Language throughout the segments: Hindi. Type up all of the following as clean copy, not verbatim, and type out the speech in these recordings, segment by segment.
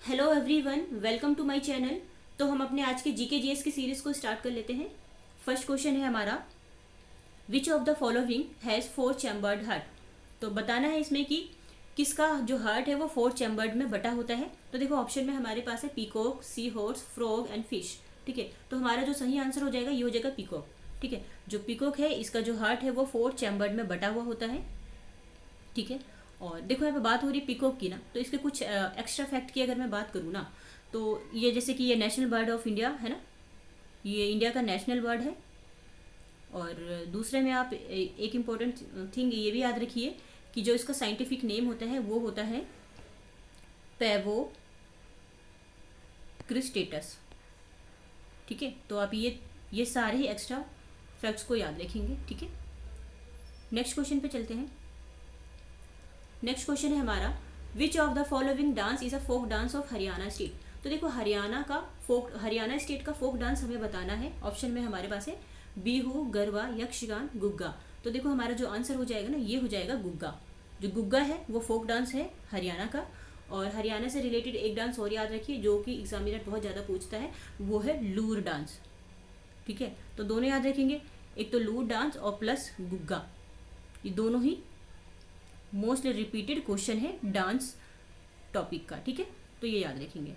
Hello everyone, welcome to my channel. तो हम अपने आज के जीके जीएस की सीरीज को स्टार्ट कर लेते हैं। फर्स्ट क्वेश्चन है हमारा, which of the following has four chambered heart. तो बताना है इसमें कि किसका जो हार्ट है वो फोर चैम्बर्ड में बटा होता है। तो देखो ऑप्शन में हमारे पास है peacock, sea horse, frog and fish. ठीक है, तो हमारा जो सही आंसर हो जाएगा ये हो जाएगा पीकॉक। ठीक है, जो पीकॉक है इसका जो हार्ट है वो फोर चैम्बर्ड में बटा हुआ होता है। ठीक है, और देखो यहाँ पे बात हो रही है पीकॉक की ना, तो इसके कुछ एक्स्ट्रा फैक्ट की अगर मैं बात करूँ ना, तो ये जैसे कि ये नेशनल बर्ड ऑफ इंडिया है ना, ये इंडिया का नेशनल बर्ड है। और दूसरे में आप एक इम्पॉर्टेंट थिंग ये भी याद रखिए कि जो इसका साइंटिफिक नेम होता है वो होता है पैवो क्रिस्टेटस। ठीक है, तो आप ये सारे ही एक्स्ट्रा फैक्ट्स को याद रखेंगे। ठीक है, नेक्स्ट क्वेश्चन पे चलते हैं। नेक्स्ट क्वेश्चन है हमारा, which of the following dance is a folk dance of Haryana state. तो देखो हरियाणा स्टेट का फोक डांस हमें बताना है। ऑप्शन में हमारे पास है बिहू, गरबा, यक्षगान, गुग्गा। तो देखो हमारा जो आंसर हो जाएगा ना, ये हो जाएगा गुग्गा। जो गुग्गा है वो फोक डांस है हरियाणा का। और हरियाणा से रिलेटेड एक डांस और याद रखिए जो कि एग्जामिनर बहुत ज़्यादा पूछता है, वो है लूर डांस। ठीक है, तो दोनों याद रखेंगे, एक तो लूर डांस और प्लस गुग्गा। ये दोनों ही मोस्टली रिपीटेड क्वेश्चन है डांस टॉपिक का। ठीक है, तो ये याद रखेंगे।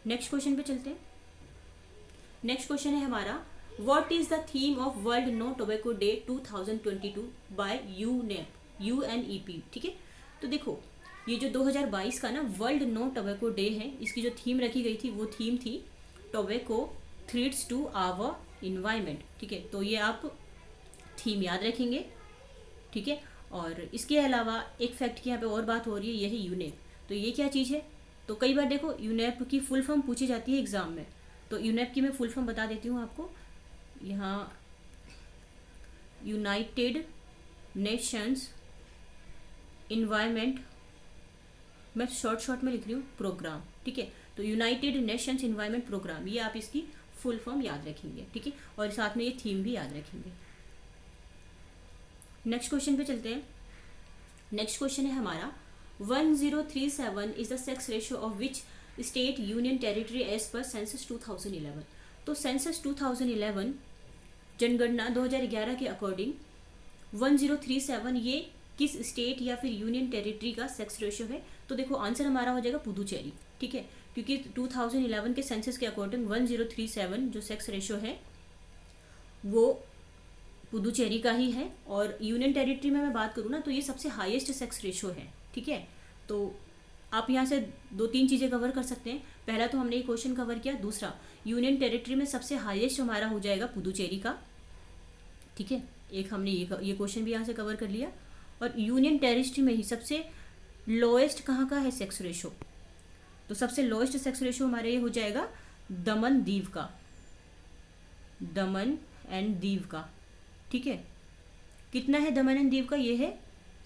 नेक्स्ट क्वेश्चन पे चलते हैं। नेक्स्ट क्वेश्चन है हमारा, what is the theme of world no tobacco day 2022 by UNEP. ठीक है, तो देखो ये जो 2022 का ना वर्ल्ड नो टोबैको डे है, इसकी जो थीम रखी गई थी वो थीम थी tobacco threats to our environment. ठीक है, तो ये आप थीम याद रखेंगे। ठीक है, और इसके अलावा एक फैक्ट की यहाँ पे और बात हो रही है, ये है यूनेप। तो ये क्या चीज़ है, तो कई बार देखो यूनेप की फुल फॉर्म पूछी जाती है एग्जाम में। तो यूनेप की मैं फुल फॉर्म बता देती हूँ आपको। यहाँ यूनाइटेड नेशंस इन्वायरमेंट, मैं शॉर्ट में लिख रही हूँ, प्रोग्राम। ठीक है, तो यूनाइटेड नेशंस इन्वायरमेंट प्रोग्राम, ये आप इसकी फुल फॉर्म याद रखेंगे। ठीक है, और साथ में ये थीम भी याद रखेंगे। नेक्स्ट क्वेश्चन पे चलते हैं। नेक्स्ट क्वेश्चन है हमारा, 1037 is the sex ratio of which state union territory as per census 2011। तो सेंसस 2011 जनगणना 2011 के अकॉर्डिंग 1037 ये किस स्टेट या फिर यूनियन टेरिटरी का सेक्स रेशियो है। तो देखो आंसर हमारा हो जाएगा पुदुचेरी। ठीक है, क्योंकि 2011 के सेंसस के अकॉर्डिंग 1037 जो सेक्स रेशियो है वो पुदुचेरी का ही है। और यूनियन टेरिटरी में मैं बात करूँ ना, तो ये सबसे हाईएस्ट सेक्स रेशियो है। ठीक है, तो आप यहाँ से दो तीन चीज़ें कवर कर सकते हैं। पहला तो हमने ये क्वेश्चन कवर किया, दूसरा यूनियन टेरिटरी में सबसे हाईएस्ट हमारा हो जाएगा पुदुचेरी का। ठीक है, एक हमने ये क्वेश्चन भी यहाँ से कवर कर लिया। और यूनियन टेरिटरी में ही सबसे लोएस्ट कहाँ का है सेक्स रेशो, तो सबसे लोएस्ट सेक्स रेशो हमारे ये हो जाएगा दमन दीव का, दमन एंड दीव का। ठीक है, कितना है दमन एंड दीव का, ये है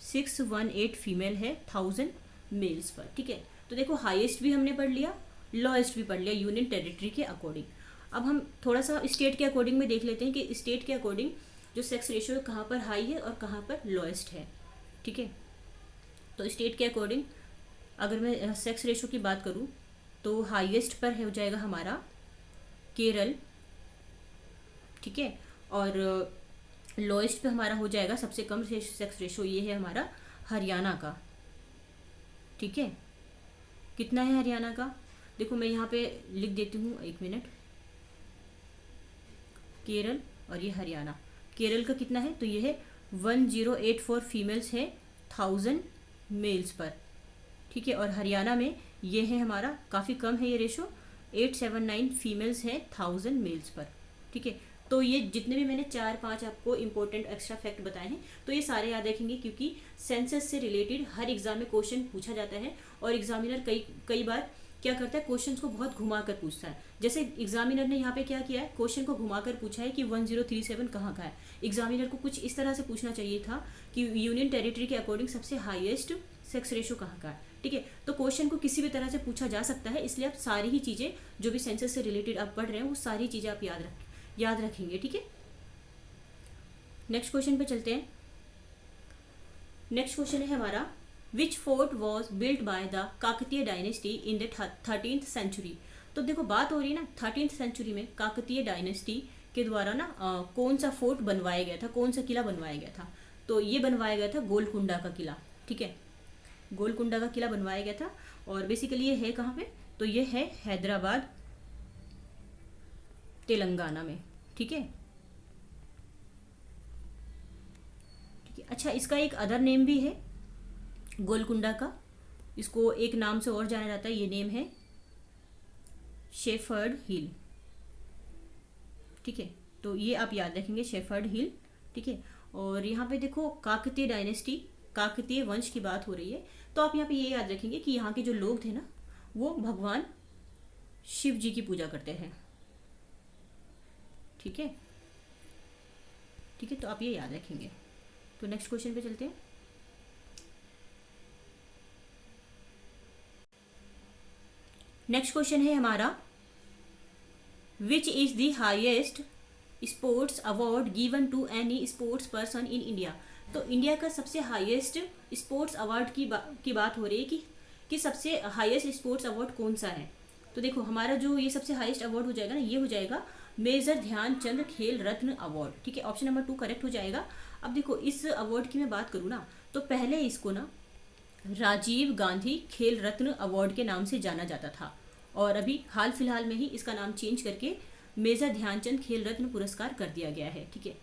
618 फीमेल है 1000 मेल्स पर। ठीक है, तो देखो हाईएस्ट भी हमने पढ़ लिया, लोएस्ट भी पढ़ लिया यूनियन टेरिटरी के अकॉर्डिंग। अब हम थोड़ा सा स्टेट के अकॉर्डिंग में देख लेते हैं कि स्टेट के अकॉर्डिंग जो सेक्स रेशियो कहाँ पर हाई है और कहाँ पर लोएस्ट है। ठीक है, तो स्टेट के अकॉर्डिंग अगर मैं सेक्स रेशियो की बात करूँ तो हाईएस्ट पर हो जाएगा हमारा केरल। ठीक है, और लोएस्ट पे हमारा हो जाएगा सबसे कम सेक्स रेशियो, ये है हमारा हरियाणा का। ठीक है, कितना है हरियाणा का, देखो मैं यहाँ पे लिख देती हूँ, एक मिनट। केरल और ये हरियाणा, केरल का कितना है, तो ये है 1084 फीमेल्स है 1000 मेल्स पर। ठीक है, और हरियाणा में ये है हमारा काफ़ी कम है ये रेशो, 879 फीमेल्स है 1000 मेल्स पर। ठीक है, तो ये जितने भी मैंने 4-5 आपको इंपॉर्टेंट एक्स्ट्रा फैक्ट बताए हैं, तो ये सारे याद रखेंगे क्योंकि सेंसस से रिलेटेड हर एग्जाम में क्वेश्चन पूछा जाता है। और एग्जामिनर कई बार क्या करता है, क्वेश्चन को बहुत घुमाकर पूछता है। जैसे एग्जामिनर ने यहाँ पे क्या किया है, क्वेश्चन को घुमाकर पूछा है कि 1037 कहाँ का है। एग्जामिनर को कुछ इस तरह से पूछना चाहिए था कि यूनियन टेरिटरी के अकॉर्डिंग सबसे हाईएस्ट सेक्स रेशियो कहाँ का है। ठीक है, तो क्वेश्चन को किसी भी तरह से पूछा जा सकता है, इसलिए आप सारी ही चीज़ें जो भी सेंसस से रिलेटेड आप पढ़ रहे हैं वो सारी चीज़ें आप याद रखेंगे। ठीक है, नेक्स्ट क्वेश्चन पे चलते हैं। नेक्स्ट क्वेश्चन है हमारा, which fort was built by the Kakatiya dynasty in the 13th century. तो देखो बात हो रही है ना 13th सेंचुरी में काकतीय डायनेस्टी के द्वारा ना कौन सा फोर्ट बनवाया गया था, कौन सा किला बनवाया गया था। तो ये बनवाया गया था गोलकुंडा का किला, ठीक है, गोलकुंडा का किला बनवाया गया था। और बेसिकली ये है कहाँ पे, तो ये है हैदराबाद तेलंगाना में, ठीक है। अच्छा, इसका एक अदर नेम भी है गोलकुंडा का, इसको एक नाम से और जाना जाता है, ये नेम है शेफर्ड हिल, ठीक है। तो ये आप याद रखेंगे शेफर्ड हिल, ठीक है। और यहाँ पे देखो काकतीय डायनेस्टी, काकतीय वंश की बात हो रही है, तो आप यहाँ पे ये याद रखेंगे कि यहाँ के जो लोग थे ना वो भगवान शिव जी की पूजा करते हैं, ठीक है, ठीक है। तो आप ये याद रखेंगे। तो नेक्स्ट क्वेश्चन पे चलते हैं। नेक्स्ट क्वेश्चन है हमारा which is the highest sports award given to any sports person in India. तो इंडिया का सबसे हाईएस्ट स्पोर्ट्स अवार्ड की बात हो रही है कि सबसे हाईएस्ट स्पोर्ट्स अवार्ड कौन सा है। तो देखो हमारा जो ये सबसे हाईएस्ट अवार्ड हो जाएगा ना, ये हो जाएगा मेजर ध्यानचंद खेल रत्न अवार्ड, ठीक है। ऑप्शन नंबर 2 करेक्ट हो जाएगा। अब देखो इस अवार्ड की मैं बात करूँ ना, तो पहले इसको ना राजीव गांधी खेल रत्न अवार्ड के नाम से जाना जाता था, और अभी हाल फिलहाल में ही इसका नाम चेंज करके मेजर ध्यानचंद खेल रत्न पुरस्कार कर दिया गया है, ठीक है।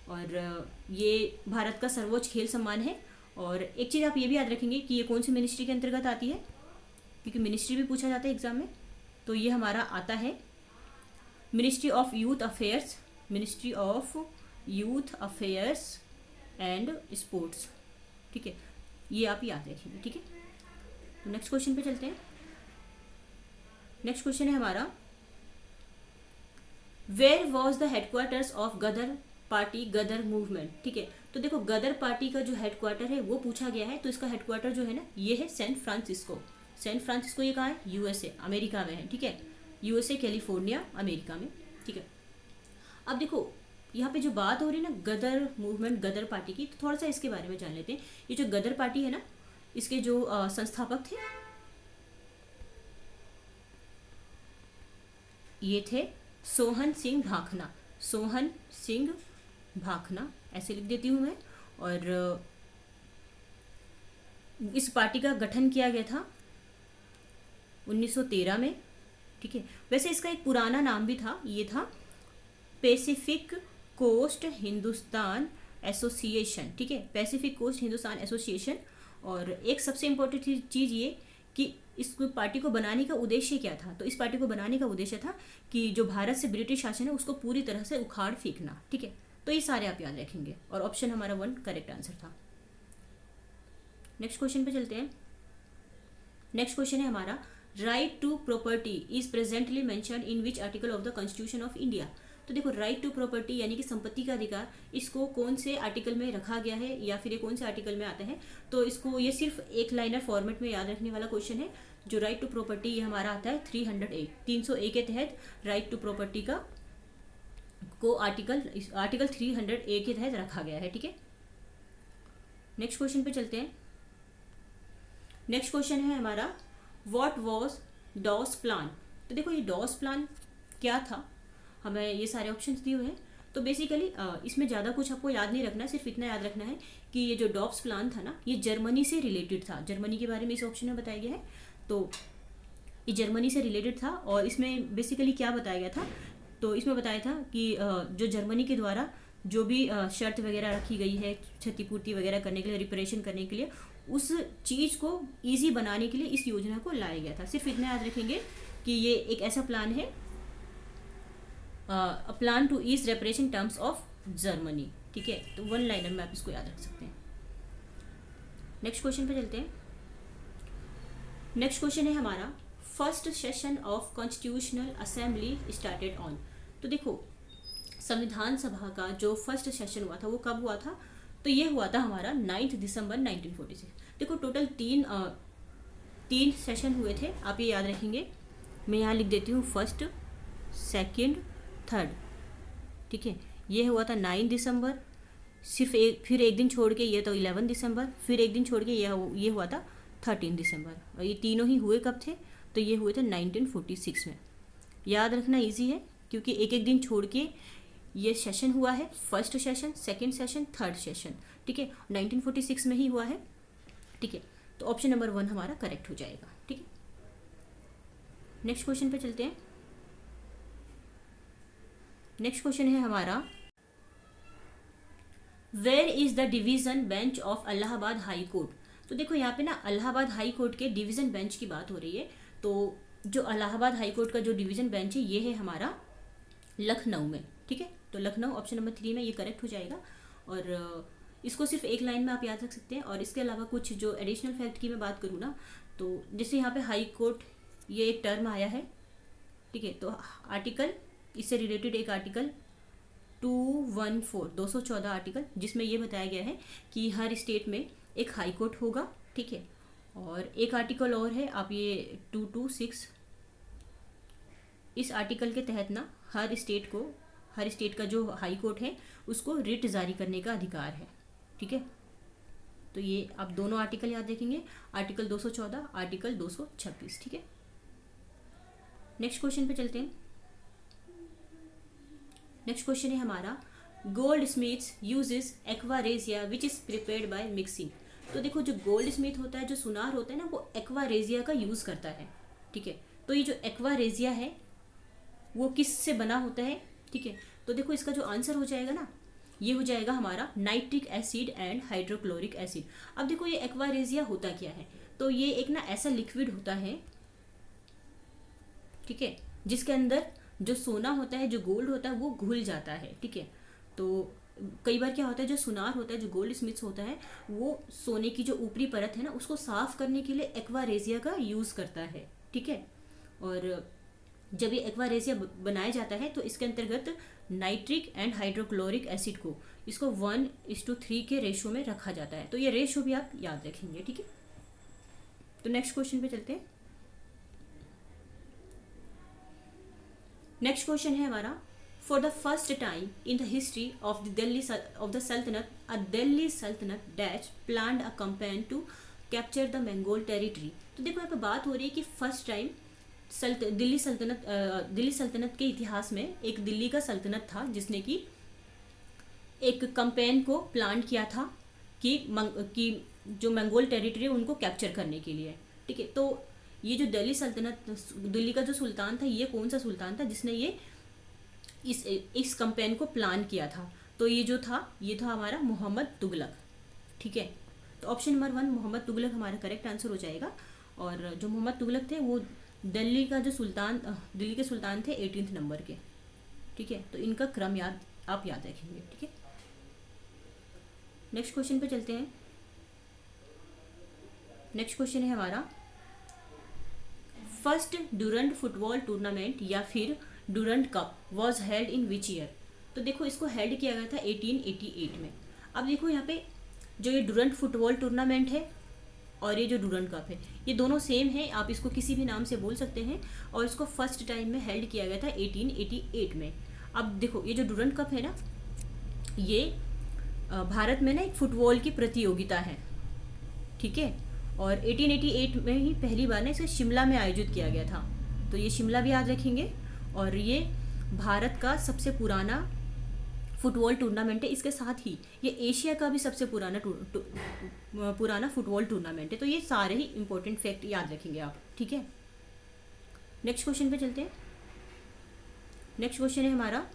और ये भारत का सर्वोच्च खेल सम्मान है। और एक चीज़ आप ये भी याद रखेंगे कि ये कौन सी मिनिस्ट्री के अंतर्गत आती है, क्योंकि मिनिस्ट्री भी पूछा जाता है एग्जाम में। तो ये हमारा आता है ministry of youth affairs, ministry of youth affairs and sports, ठीक है। ये आप याद रखेंगे, ठीक है। तो नेक्स्ट क्वेश्चन पे चलते हैं। नेक्स्ट क्वेश्चन है हमारा where was the headquarters of Ghadar party, Ghadar movement, ठीक है। तो देखो गदर पार्टी का जो हेडक्वार्टर है वो पूछा गया है, तो इसका हेडक्वार्टर जो है ना ये है सैन फ्रांसिस्को। सैन फ्रांसिस्को ये कहाँ है, यूएसए अमेरिका में है, ठीक है। यूएसए कैलिफोर्निया अमेरिका में, ठीक है। अब देखो यहाँ पे जो बात हो रही है ना गदर मूवमेंट, गदर पार्टी की, तो थोड़ा सा इसके बारे में जान लेते हैं। ये जो गदर पार्टी है ना, इसके जो संस्थापक थे ये थे सोहन सिंह भाखना, सोहन सिंह भाखना ऐसे लिख देती हूँ मैं। और इस पार्टी का गठन किया गया था 1913 में, ठीक है। वैसे इसका एक पुराना नाम भी था, ये था पैसिफिक कोस्ट हिंदुस्तान एसोसिएशन, ठीक है, पैसिफिक कोस्ट हिंदुस्तान एसोसिएशन। और एक सबसे इम्पोर्टेंट चीज़ ये कि इस पार्टी को बनाने का उद्देश्य क्या था, तो इस पार्टी को बनाने का उद्देश्य था कि जो भारत से ब्रिटिश शासन है उसको पूरी तरह से उखाड़ फेंकना, ठीक है। तो ये सारे आप याद रखेंगे, और ऑप्शन हमारा 1 करेक्ट आंसर था। नेक्स्ट क्वेश्चन पे चलते हैं। नेक्स्ट क्वेश्चन है हमारा right to property is presently mentioned in which article of the constitution of India. तो देखो राइट टू प्रॉपर्टी यानी कि संपत्ति का अधिकार, इसको कौन से आर्टिकल में रखा गया है या फिर ये कौन से आर्टिकल में आता है। तो इसको ये सिर्फ एक लाइनर फॉर्मेट में याद रखने वाला क्वेश्चन है। जो राइट टू प्रॉपर्टी ये हमारा आता है 301 के तहत राइट टू प्रॉपर्टी का को आर्टिकल 301 के तहत रखा गया है, ठीक है। नेक्स्ट क्वेश्चन पे चलते हैं। नेक्स्ट क्वेश्चन है हमारा व्हाट वाज डॉस प्लान। तो देखो ये डॉस प्लान क्या था, हमें ये सारे ऑप्शंस दिए हुए हैं। तो बेसिकली इसमें ज़्यादा कुछ आपको याद नहीं रखना है, सिर्फ इतना याद रखना है कि ये जो डॉस प्लान था ना ये जर्मनी से रिलेटेड था, जर्मनी के बारे में इस ऑप्शन में बताया गया है। तो ये जर्मनी से रिलेटेड था, और इसमें बेसिकली क्या बताया गया था, तो इसमें बताया था कि जो जर्मनी के द्वारा जो भी शर्त वगैरह रखी गई है क्षतिपूर्ति वगैरह करने के लिए, रिपेरेशन करने के लिए, उस चीज़ को ईजी बनाने के लिए इस योजना को लाया गया था। सिर्फ इतना याद रखेंगे कि ये एक ऐसा प्लान है, a plan to ease reparation terms of Germany, ठीक है। तो 1 लाइनर में आप इसको याद रख सकते हैं। नेक्स्ट क्वेश्चन पे चलते हैं। नेक्स्ट क्वेश्चन है हमारा first session of constitutional assembly started on. तो देखो संविधान सभा का जो फर्स्ट सेशन हुआ था वो कब हुआ था, तो ये हुआ था हमारा 9 दिसंबर 1946। देखो टोटल तीन सेशन हुए थे, आप ये याद रखेंगे। मैं यहाँ लिख देती हूँ फर्स्ट, सेकंड, थर्ड, ठीक है। ये हुआ था 9 दिसंबर सिर्फ फिर एक दिन छोड़ के ये तो 11 दिसंबर, फिर एक दिन छोड़ के ये हुआ था 13 दिसंबर, और ये तीनों ही हुए कब थे? तो ये हुए थे 1946 में। याद रखना इजी है, क्योंकि एक एक दिन छोड़ के ये सेशन हुआ है, first session, second session, third session, ठीक है, 1946 में ही हुआ है, ठीक है। तो ऑप्शन नंबर 1 हमारा करेक्ट हो जाएगा, ठीक है। नेक्स्ट क्वेश्चन पे चलते हैं। नेक्स्ट क्वेश्चन है हमारा, where is the division bench of Allahabad high court? तो देखो यहाँ पे ना इलाहाबाद हाई कोर्ट के डिवीजन बेंच की बात हो रही है। तो जो इलाहाबाद हाई कोर्ट का जो डिवीजन बेंच है ये है हमारा लखनऊ में, ठीक है। तो लखनऊ ऑप्शन नंबर 3 में ये करेक्ट हो जाएगा। और इसको सिर्फ एक लाइन में आप याद रख सकते हैं। और इसके अलावा कुछ जो एडिशनल फैक्ट की मैं बात करूँ ना, तो जैसे यहाँ पे हाई कोर्ट ये एक टर्म आया है, ठीक है। तो आर्टिकल, इससे रिलेटेड एक आर्टिकल 214 आर्टिकल, जिसमें ये बताया गया है कि हर स्टेट में एक हाई कोर्ट होगा, ठीक है। और एक आर्टिकल और है, आप ये 226, इस आर्टिकल के तहत ना हर स्टेट का जो हाई कोर्ट है उसको रिट जारी करने का अधिकार है, ठीक है। तो ये आप दोनों आर्टिकल याद रखेंगे, आर्टिकल 214, आर्टिकल 226, ठीक है। नेक्स्ट क्वेश्चन पे चलते हैं। नेक्स्ट क्वेश्चन है हमारा, gold Smiths uses aqua regia which is prepared by mixing. तो देखो जो गोल्ड स्मिथ होता है, जो सुनार होता है ना, वो एक्वारेजिया का यूज़ करता है, ठीक है। तो ये जो एक्वारेजिया है वो किस से बना होता है, ठीक है। तो देखो इसका जो आंसर हो जाएगा ना, ये हो जाएगा हमारा nitric acid and hydrochloric acid. अब देखो ये एक्वारेजिया होता क्या है, तो ये एक ना ऐसा लिक्विड होता है, ठीक है, जिसके अंदर जो सोना होता है, जो गोल्ड होता है, वो घुल जाता है, ठीक है। तो कई बार क्या होता है, जो सुनार होता है, जो गोल्ड स्मिथ्स होता है, वो सोने की जो ऊपरी परत है ना, उसको साफ करने के लिए एक्वारेजिया का यूज़ करता है, ठीक है। और जब ये एक्वारेजिया बनाया जाता है तो इसके अंतर्गत नाइट्रिक एंड हाइड्रोक्लोरिक एसिड को, इसको 1:3 के रेशो में रखा जाता है। तो ये रेशो भी आप याद रखेंगे, ठीक है। तो नेक्स्ट क्वेश्चन पे चलते हैं। नेक्स्ट क्वेश्चन है हमारा, for the first time in the history of the sultanate, a Delhi sultanate dash planned a campaign to capture the Mongol territory. तो देखो यहाँ पे बात हो रही है कि फर्स्ट टाइम दिल्ली सल्तनत के इतिहास में एक दिल्ली का सल्तनत था जिसने कि एक कैंपेन को प्लान किया था कि जो मंगोल टेरिटरी है उनको कैप्चर करने के लिए, ठीक है। तो ये जो दिल्ली का जो सुल्तान था, ये कौन सा सुल्तान था जिसने ये इस कैंपेन को प्लान किया था? तो ये था हमारा मोहम्मद तुगलक, ठीक है। तो ऑप्शन नंबर 1 मोहम्मद तुगलक हमारा करेक्ट आंसर हो जाएगा। और जो मोहम्मद तुगलक थे वो दिल्ली के सुल्तान थे 18th नंबर के, ठीक है। तो इनका क्रम आप याद रखेंगे, ठीक है। नेक्स्ट क्वेश्चन पे चलते हैं। नेक्स्ट क्वेश्चन है हमारा, फर्स्ट डूरंड फुटबॉल टूर्नामेंट या फिर Durand cup was held in which year? तो देखो इसको हेल्ड किया गया था 1888 में। अब देखो यहाँ पे जो ये डूरंड फुटबॉल टूर्नामेंट है और ये जो डूरंड कप है, ये दोनों सेम है, आप इसको किसी भी नाम से बोल सकते हैं। और इसको फर्स्ट टाइम में हेल्ड किया गया था 1888 में। अब देखो ये जो डूरंड कप है ना, ये भारत में ना एक फुटबॉल की प्रतियोगिता है, ठीक है। और 1888 में ही पहली बार ना इसे शिमला में आयोजित किया गया था। तो ये शिमला भी याद रखेंगे। और ये भारत का सबसे पुराना फुटबॉल टूर्नामेंट है। इसके साथ ही ये एशिया का भी सबसे पुराना फुटबॉल टूर्नामेंट है। तो ये सारे ही इंपॉर्टेंट फैक्ट याद रखेंगे आप, ठीक है। नेक्स्ट क्वेश्चन पे चलते हैं। नेक्स्ट क्वेश्चन है हमारा,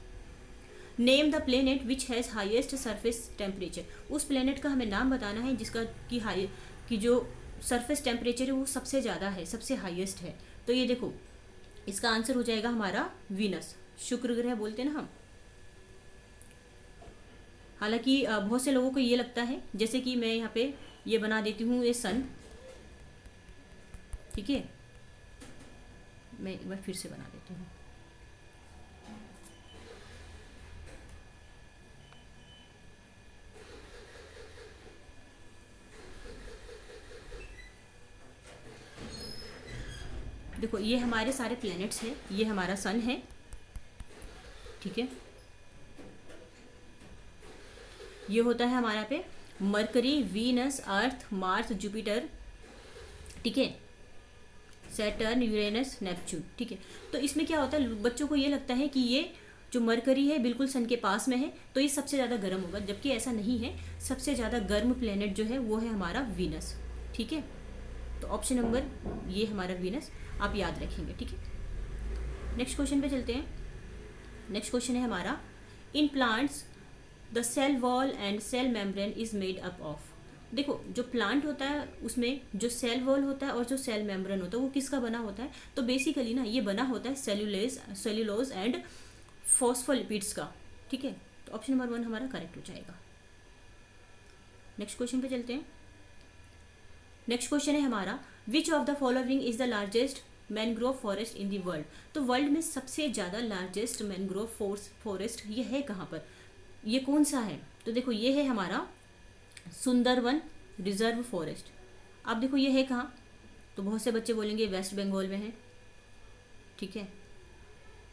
name the planet which has highest surface temperature. उस प्लेनेट का हमें नाम बताना है जिसका कि जो सरफेस टेम्परेचर है वो सबसे ज़्यादा है, सबसे हाईएस्ट है। तो ये देखो इसका आंसर हो जाएगा हमारा वीनस, शुक्र ग्रह बोलते हैं ना हम। हालांकि बहुत से लोगों को ये लगता है, जैसे कि मैं यहाँ पे ये बना देती हूँ ये सन, ठीक है। मैं एक बार फिर से बना देती हूँ। देखो ये हमारे सारे प्लैनेट्स हैं, ये हमारा सन है, ठीक है। ये होता है हमारा पे मरकरी, वीनस, अर्थ, मार्स, जुपिटर, ठीक है, सैटर्न, यूरेनस, नेपच्यून, ठीक है। तो इसमें क्या होता है, बच्चों को ये लगता है कि ये जो मरकरी है बिल्कुल सन के पास में है तो ये सबसे ज़्यादा गर्म होगा, जबकि ऐसा नहीं है। सबसे ज़्यादा गर्म प्लेनेट जो है वो है हमारा वीनस, ठीक है। तो ऑप्शन नंबर ये हमारा वीनस आप याद रखेंगे, ठीक है। नेक्स्ट क्वेश्चन पे चलते हैं। नेक्स्ट क्वेश्चन है हमारा, in plants the cell wall and cell membrane is made up of. देखो जो प्लांट होता है उसमें जो सेल वॉल होता है और जो सेल मेम्ब्रेन होता है वो किसका बना होता है, तो बेसिकली ना ये बना होता है सेल्यूलोज एंड फॉस्फोलिपिड्स का, ठीक है। तो ऑप्शन नंबर 1 हमारा करेक्ट हो जाएगा। नेक्स्ट क्वेश्चन पे चलते हैं। नेक्स्ट क्वेश्चन है हमारा, which of the following is the largest mangrove forest in the world. तो वर्ल्ड में सबसे ज़्यादा लार्जेस्ट मैनग्रोव फॉरेस्ट ये है कहाँ पर, ये कौन सा है, तो देखो ये है हमारा सुंदरवन रिजर्व फॉरेस्ट। आप देखो ये है कहाँ, तो बहुत से बच्चे बोलेंगे वेस्ट बंगाल में है, ठीक है,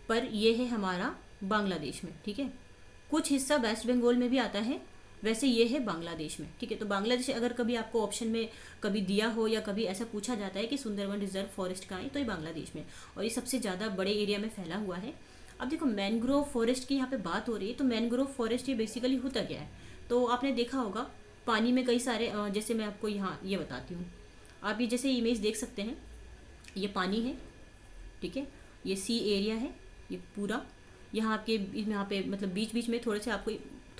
पर ये है हमारा बांग्लादेश में, ठीक है। कुछ हिस्सा वेस्ट बंगाल में भी आता है, वैसे ये है बांग्लादेश में, ठीक है। तो बांग्लादेश अगर कभी आपको ऑप्शन में कभी दिया हो या कभी ऐसा पूछा जाता है कि सुंदरवन रिजर्व फॉरेस्ट कहाँ है, तो ये बांग्लादेश में, और ये सबसे ज़्यादा बड़े एरिया में फैला हुआ है। अब देखो मैनग्रोव फॉरेस्ट की यहाँ पे बात हो रही है, तो मैनग्रोव फॉरेस्ट ये बेसिकली होता क्या है, तो आपने देखा होगा पानी में कई सारे, जैसे मैं आपको यहाँ ये बताती हूँ, आप ये जैसे इमेज देख सकते हैं, ये पानी है, ठीक है, ये सी एरिया है, ये पूरा यहाँ पे मतलब बीच बीच में थोड़े से आपको,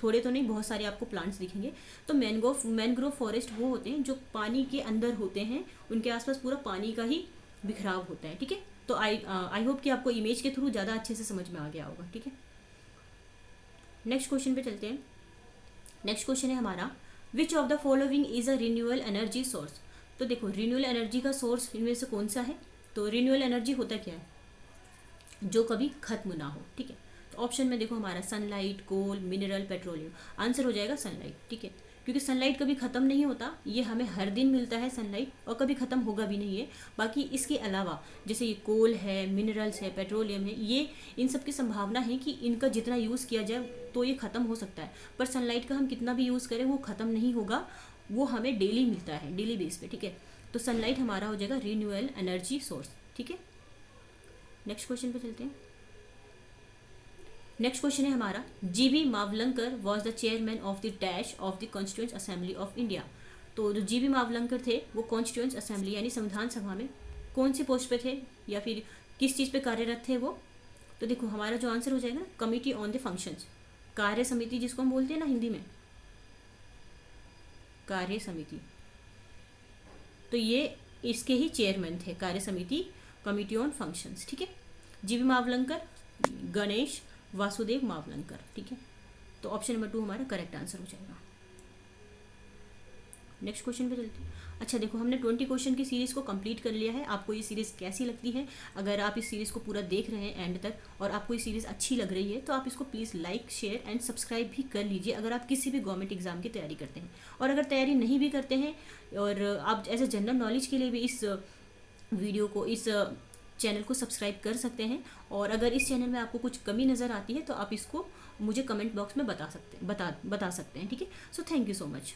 थोड़े तो नहीं बहुत सारे आपको प्लांट्स दिखेंगे। तो मैनग्रोव फॉरेस्ट वो होते हैं जो पानी के अंदर होते हैं, उनके आसपास पूरा पानी का ही बिखराव होता है, ठीक है। तो आई होप कि आपको इमेज के थ्रू ज़्यादा अच्छे से समझ में आ गया होगा, ठीक है। नेक्स्ट क्वेश्चन पे चलते हैं। नेक्स्ट क्वेश्चन है हमारा, which of the following is a renewable energy source. तो देखो रिन्यूएबल एनर्जी का सोर्स इनमें से कौन सा है, तो रिन्यूएबल एनर्जी होता क्या है, जो कभी खत्म ना हो, ठीक है। तो ऑप्शन में देखो हमारा सनलाइट, कोल, मिनरल, पेट्रोलियम, आंसर हो जाएगा सनलाइट, ठीक है, क्योंकि सनलाइट कभी ख़त्म नहीं होता, ये हमें हर दिन मिलता है सनलाइट, और कभी ख़त्म होगा भी नहीं है। बाकी इसके अलावा जैसे ये कोल है, मिनरल्स है, पेट्रोलियम है, ये इन सब की संभावना है कि इनका जितना यूज़ किया जाए तो ये ख़त्म हो सकता है, पर सनलाइट का हम कितना भी यूज़ करें वो ख़त्म नहीं होगा, वो हमें डेली मिलता है, डेली बेस पे, ठीक है। तो सनलाइट हमारा हो जाएगा रिन्यूएबल एनर्जी सोर्स, ठीक है। नेक्स्ट क्वेश्चन पे चलते हैं। नेक्स्ट क्वेश्चन है हमारा, GB Mavalankar was the chairman of the dash of the constituent assembly of India. तो जो जीबी मावलंकर थे वो कॉन्स्टिट्यूएंट असेंबली यानी संविधान सभा में कौन सी पोस्ट पे थे या फिर किस चीज़ पे कार्यरत थे वो, तो देखो हमारा जो आंसर हो जाएगा ना, कमिटी ऑन द फंक्शंस, कार्य समिति जिसको हम बोलते हैं ना हिंदी में, कार्य समिति, तो ये इसके ही चेयरमैन थे, कार्य समिति, कमिटी ऑन फंक्शंस, ठीक है। जीबी मावलंकर, गणेश वासुदेव मावलंकर, ठीक है। तो ऑप्शन नंबर 2 हमारा करेक्ट आंसर हो जाएगा। नेक्स्ट क्वेश्चन पे चलते हैं। अच्छा देखो हमने 20 क्वेश्चन की सीरीज़ को कंप्लीट कर लिया है। आपको ये सीरीज़ कैसी लगती है, अगर आप इस सीरीज़ को पूरा देख रहे हैं एंड तक और आपको ये सीरीज़ अच्छी लग रही है तो आप इसको please like, share and subscribe भी कर लीजिए, अगर आप किसी भी गवर्नमेंट एग्जाम की तैयारी करते हैं। और अगर तैयारी नहीं भी करते हैं और आप एज ए जनरल नॉलेज के लिए भी इस वीडियो को, इस चैनल को सब्सक्राइब कर सकते हैं। और अगर इस चैनल में आपको कुछ कमी नज़र आती है तो आप इसको मुझे कमेंट बॉक्स में बता सकते हैं, ठीक है। So thank you so much.